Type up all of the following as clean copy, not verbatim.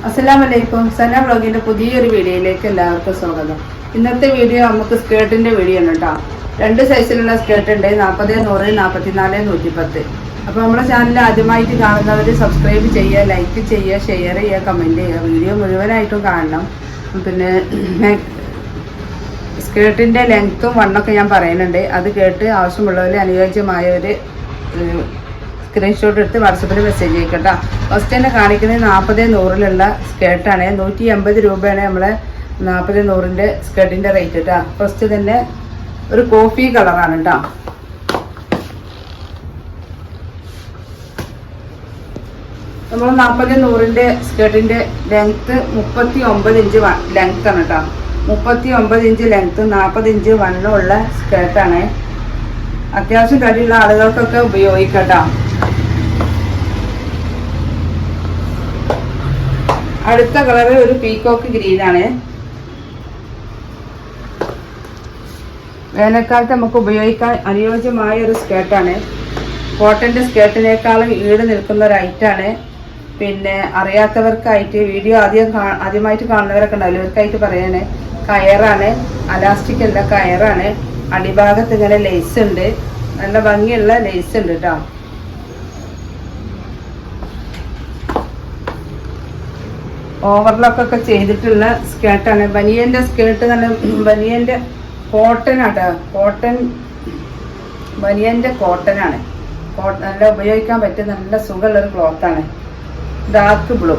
അസ്സലാമലൈക്കും. സന വ്ളോഗിന്റെ പുതിയൊരു വീഡിയോയിലേക്ക് എല്ലാവർക്കും സ്വാഗതം. ഇന്നത്തെ വീഡിയോ നമുക്ക് സ്കേർട്ടിന്റെ വീഡിയോ ആണ് കേട്ടോ. 2 സൈസിലുള്ള സ്കേർട്ട് ഉണ്ട്, 40, 100, 44, 110. അപ്പോൾ നമ്മുടെ ചാനൽ ആദ്യമായിട്ട് കാണുന്നവർ സബ്സ്ക്രൈബ് ചെയ്യുക, ലൈക്ക് ചെയ്യുക, ഷെയർ ചെയ്യുക, കമൻറ്റ് ചെയ്യുക. വീഡിയോ മുഴുവനായിട്ടും കാണണം. പിന്നെ സ്കേർട്ടിൻ്റെ ലെങ്ത്തും വണ്ണൊക്കെ ഞാൻ പറയുന്നുണ്ട്. അത് കേട്ട് ആവശ്യമുള്ളവർ അനുയോജ്യമായവർ സ്ക്രീൻഷോട്ട് എടുത്ത് വാട്സപ്പിൽ മെസ്സേജ് ചെയ്യിക്കട്ടോ. ഫസ്റ്റ് തന്നെ കാണിക്കുന്നത് 40, 100 സ്കേർട്ടാണ്. 180 രൂപയാണ് നമ്മളെ 40, 100 സ്കേർട്ടിൻ്റെ റേറ്റ് കേട്ടോ. ഫസ്റ്റ് തന്നെ ഒരു കോഫി കളറാണ് കേട്ടോ. നമ്മൾ 40, 100 സ്കേർട്ടിൻ്റെ ലെങ്ത്ത് 39 ഇഞ്ച് ലെങ്ത്താണ് കേട്ടോ. 39 ഇഞ്ച് ലെങ്ത്ത്, 40 ഇഞ്ച് വണ്ണമുള്ള സ്കേർട്ടാണ്. അത്യാവശ്യം തടിയുള്ള ആളുകൾക്കൊക്കെ ഉപയോഗിക്കട്ടോ. അടുത്ത കളറ് ഒരു പീകോക്ക് ഗ്രീനാണ്. വേനൽക്കാലത്ത് നമുക്ക് ഉപയോഗിക്കാൻ അനുയോജ്യമായ ഒരു സ്കേർട്ടാണ്. കോട്ടൻ്റെ സ്കേർട്ടിനേക്കാളും ഈട് നിൽക്കുന്ന ഒരു ഐറ്റാണ്. പിന്നെ അറിയാത്തവർക്കായിട്ട് വീഡിയോ ആദ്യമായിട്ട് കാണുന്നവരൊക്കെ ഉണ്ടാവില്ല, ഇവർക്കായിട്ട് പറയാണ്, കയറാണ്, അലാസ്റ്റിക് അല്ല, കയറാണ്. അടിഭാഗത്ത് ഇങ്ങനെ ലേസ് ഉണ്ട്, നല്ല ഭംഗിയുള്ള ലേസ് ഉണ്ട് കേട്ടോ. ഓവർലോക്കൊക്കെ ചെയ്തിട്ടുള്ള സ്കേർട്ടാണ്. ബനിയൻ്റെ സ്കേർട്ട് നല്ല ബനിയൻ്റെ കോട്ടൺ ആട്ടോ. ബനിയൻ്റെ കോട്ടനാണ്. നല്ല ഉപയോഗിക്കാൻ പറ്റിയ നല്ല സുഖമുള്ളൊരു ക്ലോത്താണ്. Dark blue.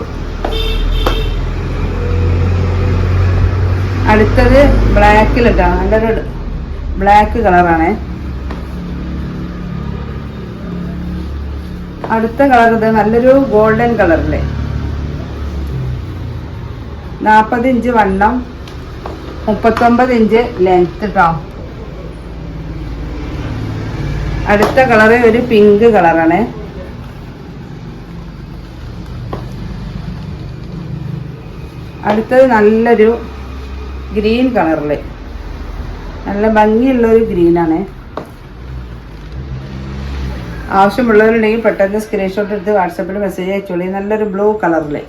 അടുത്തത് ബ്ലാക്കിലിട്ടോ, നല്ലൊരു ബ്ലാക്ക് കളറാണ്. അടുത്ത കളർ ഇത് നല്ലൊരു ഗോൾഡൻ കളറില്, 40 ഇഞ്ച് വണ്ണം, 39 ഇഞ്ച് ലെങ്ത് കേട്ടോ. അടുത്ത കളറ് ഒരു പിങ്ക് കളറാണ്. അടുത്തത് നല്ലൊരു ഗ്രീൻ കളറില്, നല്ല ഭംഗിയുള്ളൊരു ഗ്രീനാണ്. ആവശ്യമുള്ളവരുണ്ടെങ്കിൽ പെട്ടെന്ന് സ്ക്രീൻഷോട്ട് എടുത്ത് വാട്സപ്പിൽ മെസ്സേജ് അയച്ചോളി. നല്ലൊരു ബ്ലൂ കളറില്.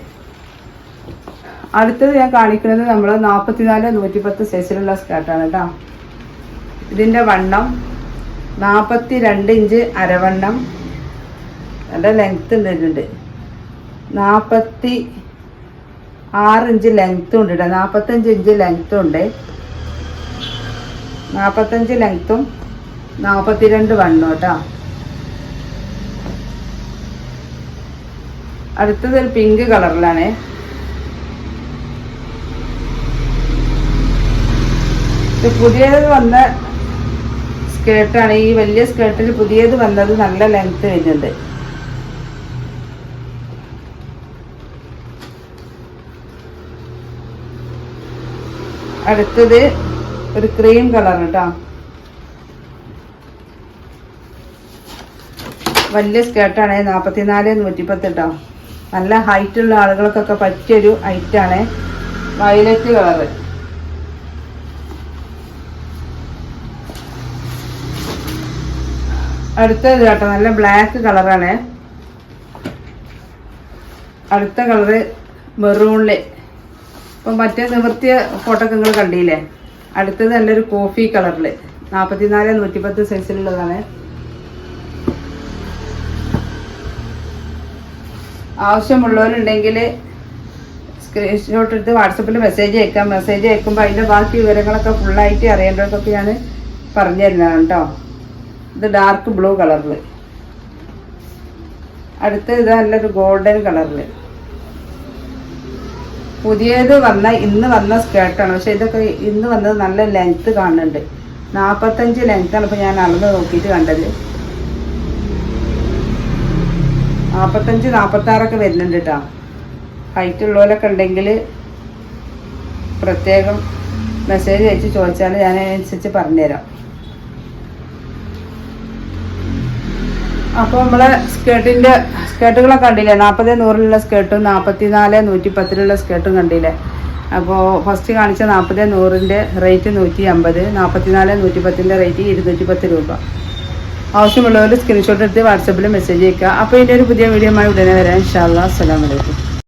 അടുത്തത് ഞാൻ കാണിക്കുന്നത് നമ്മൾ 44, 110 സൈസിലുള്ള സ്കേർട്ടാണ് കേട്ടോ. ഇതിൻ്റെ വണ്ണം 42 ഇഞ്ച് അരവണ്ണം, നല്ല ലെങ്ത്ത് ഉണ്ട്. 46 ഇഞ്ച് ലെങ്ത്തും ഉണ്ട് കേട്ടോ. 45 ഇഞ്ച് ലെങ്ത്തും ഉണ്ട്. 45 ലെങ്ത്തും 42 വണ്ണം കേട്ടോ. അടുത്തത് ഒരു പിങ്ക് കളറിലാണ്. പുതിയത് വന്ന സ്കേർട്ടാണ്. ഈ വലിയ സ്കേർട്ടിൽ പുതിയത് വന്നത് നല്ല ലെങ്ത്ത് വരുന്നുണ്ട്. അടുത്തത് ഒരു ക്രീം കളർ കേട്ടോ. വലിയ സ്കേർട്ടാണ്. 44, 110 കേട്ടോ. നല്ല ഹൈറ്റുള്ള ആളുകൾക്കൊക്കെ പറ്റിയൊരു ഹൈറ്റാണ്. Violet colour. അടുത്തത് കേട്ടോ, നല്ല ബ്ലാക്ക് കളറാണ്. അടുത്ത കളറ് മെറൂണില്. ഇപ്പം മറ്റേ നിവർത്തിയ ഫോട്ടോ ഒക്കെ നിങ്ങൾ കണ്ടില്ലേ. അടുത്തത് നല്ലൊരു കോഫി കളറില്, 44, 110 സൈസിലുള്ളതാണ്. ആവശ്യമുള്ളവരുണ്ടെങ്കിൽ സ്ക്രീൻഷോട്ട് എടുത്ത് വാട്സപ്പിൽ മെസ്സേജ് അയക്കാം. മെസ്സേജ് അയക്കുമ്പോൾ അതിൻ്റെ ബാക്കി വിവരങ്ങളൊക്കെ ഫുള്ളായിട്ട് അറിയേണ്ടതൊക്കെ ഞാൻ പറഞ്ഞു തരുന്നതാണ് കേട്ടോ. ഇത് ഡാർക്ക് ബ്ലൂ കളറിൽ. അടുത്ത ഇത് നല്ലൊരു ഗോൾഡൻ കളറിൽ. പുതിയത് ഇന്ന് വന്ന സ്കേർട്ടാണ്. പക്ഷെ ഇതൊക്കെ ഇന്ന് വന്നത് നല്ല ലെങ്ത്ത് കാണുന്നുണ്ട്. 45 ലെങ്ത്താണ് ഇപ്പോൾ ഞാൻ അളന്ന് നോക്കിയിട്ട് കണ്ടത്. 45, 46 വരുന്നുണ്ട് കേട്ടോ. ഹൈറ്റ് ഉള്ളവരൊക്കെ ഉണ്ടെങ്കിൽ പ്രത്യേകം മെസ്സേജ് അയച്ച് ചോദിച്ചാൽ ഞാൻ അതിനനുസരിച്ച് പറഞ്ഞുതരാം. അപ്പോൾ നമ്മളെ സ്കേർട്ടുകളൊക്കെ കണ്ടില്ലേ. 40, 100 സ്കേർട്ടും 44, 110 സ്കേർട്ടും കണ്ടില്ലേ. അപ്പോൾ ഫസ്റ്റ് കാണിച്ച 40, 100 റേറ്റ് 150, 44, 110 റേറ്റ് 210 രൂപ. ആവശ്യമുള്ളവർ സ്ക്രീൻഷോട്ട് എടുത്ത് വാട്സപ്പിൽ മെസ്സേജ് അയക്കുക. അപ്പോൾ ഇതിൻ്റെ ഒരു പുതിയ വീഡിയോയുമായി ഉടനെ വരാം. ഇൻഷാ അല്ലാഹ്. അസ്സലാമു അലൈക്കും.